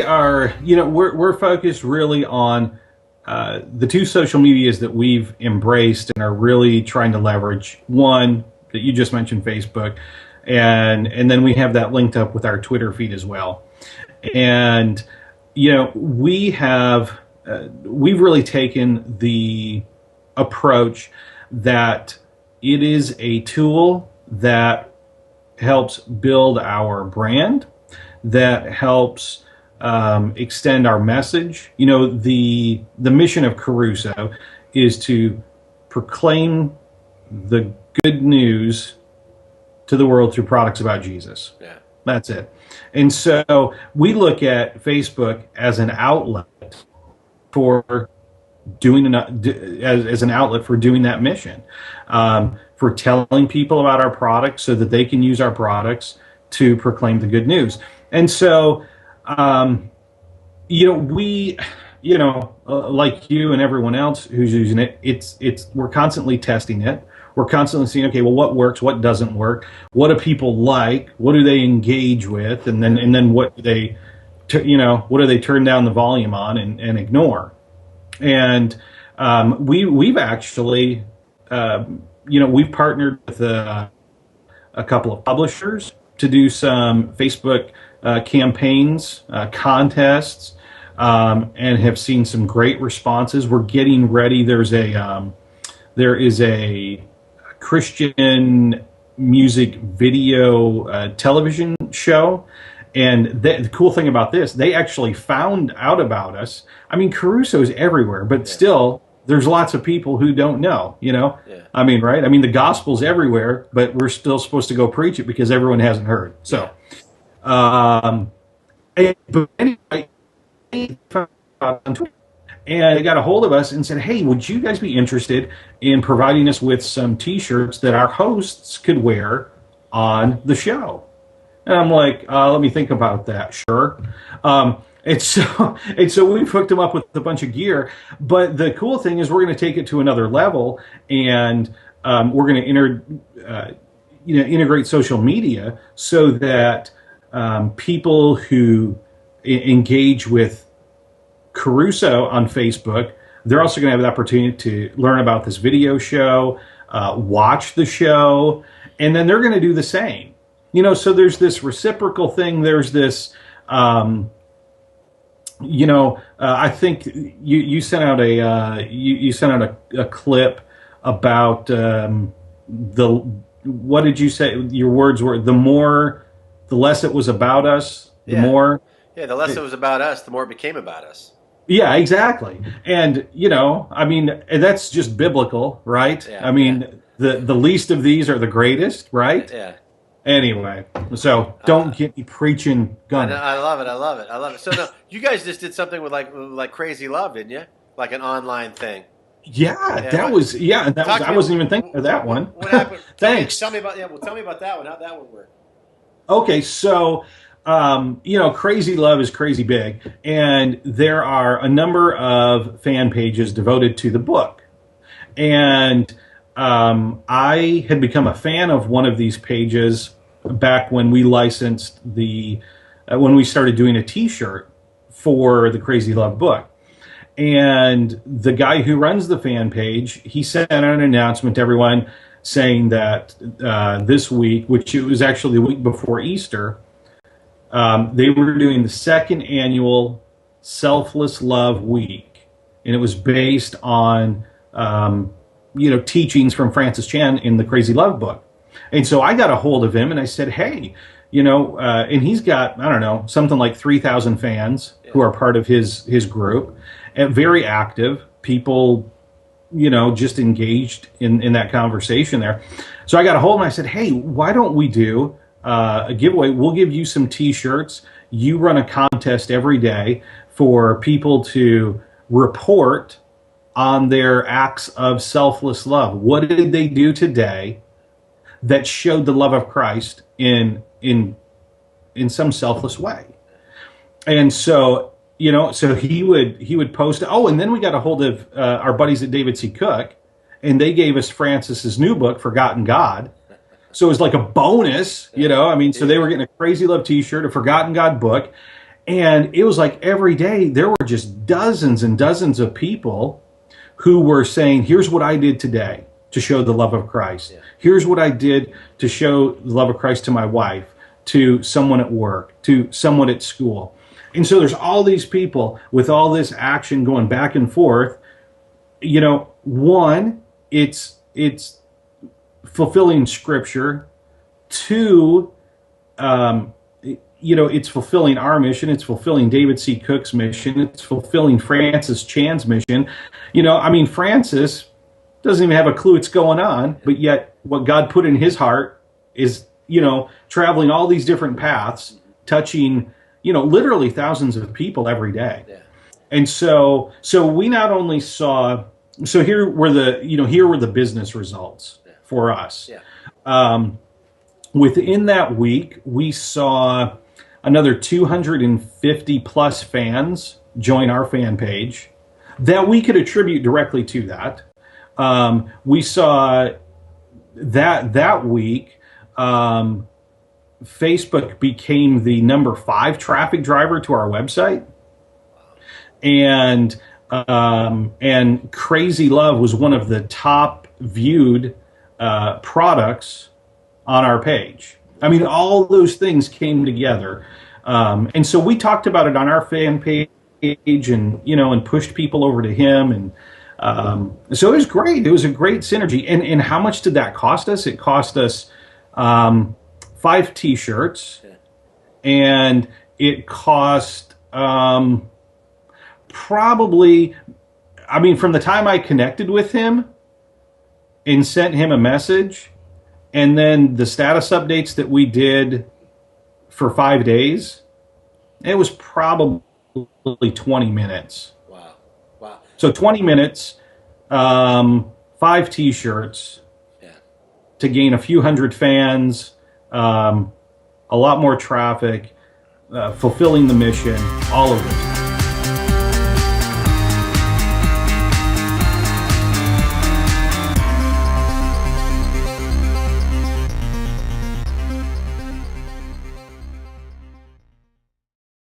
are, we're focused really on the two social medias that we've embraced and are really trying to leverage. One that you just mentioned, Facebook, and then we have that linked up with our Twitter feed as well. And we've really taken the approach that it is a tool that helps build our brand, that helps extend our message. The mission of Kerusso is to proclaim the good news to the world through products about Jesus. Yeah. That's it. And so we look at Facebook as an outlet for as an outlet for doing that mission, for telling people about our products so that they can use our products to proclaim the good news. And so, we, like you and everyone else who's using it, we're constantly testing it. We're constantly seeing, okay, well, what works, what doesn't work, what do people like, what do they engage with, and then what do they, what do they turn down the volume on and ignore. And we've actually, we've partnered with a couple of publishers to do some Facebook campaigns, contests, and have seen some great responses. We're getting ready. There is a Christian music video television show. And the cool thing about this, they actually found out about us. I mean, Kerusso is everywhere, but still, there's lots of people who don't know, Yeah. I mean, right? I mean, the gospel's everywhere, but we're still supposed to go preach it because everyone hasn't heard. So, but anyway, and they got a hold of us and said, hey, would you guys be interested in providing us with some T-shirts that our hosts could wear on the show? And I'm like, let me think about that. Sure. And so we've hooked them up with a bunch of gear. But the cool thing is we're going to take it to another level, and we're going to integrate social media so that people who engage with Kerusso on Facebook, they're also going to have the opportunity to learn about this video show, watch the show, and then they're going to do the same. So there's this reciprocal thing. There's this, I think you sent out a clip about what did you say? Your words were the less it was about us, the more. Yeah, the less it was about us, the more it became about us. Yeah, exactly. And I mean, that's just biblical, right? Yeah, I mean, the least of these are the greatest, right? Yeah. Anyway, so don't get me preaching gun. I love it. So no, you guys just did something with like Crazy Love, didn't you? Like an online thing. I wasn't even thinking of that one. What happened? Thanks. Tell me about that one. How'd that one work? Okay, so Crazy Love is crazy big, and there are a number of fan pages devoted to the book, and I had become a fan of one of these pages back when we licensed when we started doing a T-shirt for the Crazy Love book. And the guy who runs the fan page, he sent out an announcement to everyone saying that this week, which it was actually the week before Easter, they were doing the second annual Selfless Love Week. And it was based on teachings from Francis Chan in the Crazy Love book. And so I got a hold of him and I said, hey, and he's got, I don't know, something like 3,000 fans who are part of his group, and very active people, just engaged in that conversation there. So I got a hold of him and I said, hey, why don't we do a giveaway? We'll give you some T-shirts. You run a contest every day for people to report on their acts of selfless love. What did they do today that showed the love of Christ in some selfless way? And so, so he would post. Oh, and then we got a hold of our buddies at David C. Cook, and they gave us Francis's new book, Forgotten God. So it was like a bonus, I mean, so they were getting a Crazy Love T-shirt, a Forgotten God book, And it was like every day there were just dozens and dozens of people who were saying, here's what I did today to show the love of Christ. Yeah. Here's what I did to show the love of Christ to my wife, to someone at work, to someone at school. And so there's all these people with all this action going back and forth. You know, one, it's fulfilling Scripture. Two, you know, it's fulfilling our mission. It's fulfilling David C. Cook's mission. It's fulfilling Francis Chan's mission. You know, I mean, Francis doesn't even have a clue what's going on, but yet what God put in his heart is, you know, traveling all these different paths, touching, you know, literally thousands of people every day. Yeah. And so we not only saw, so here were the business results for us. Yeah. Within that week, we saw another 250 plus fans join our fan page that we could attribute directly to that. We saw that week, Facebook became the number 5 traffic driver to our website, and Crazy Love was one of the top viewed products on our page. I mean, all those things came together, and so we talked about it on our fan page, and and pushed people over to him, and so it was great. It was a great synergy. And how much did that cost us? It cost us 5 T-shirts, and it cost probably, I mean, from the time I connected with him and sent him a message, and then the status updates that we did for 5 days, it was probably 20 minutes. Wow. Wow. So 20 minutes, 5 T-shirts, to gain a few hundred fans, a lot more traffic, fulfilling the mission, all of it.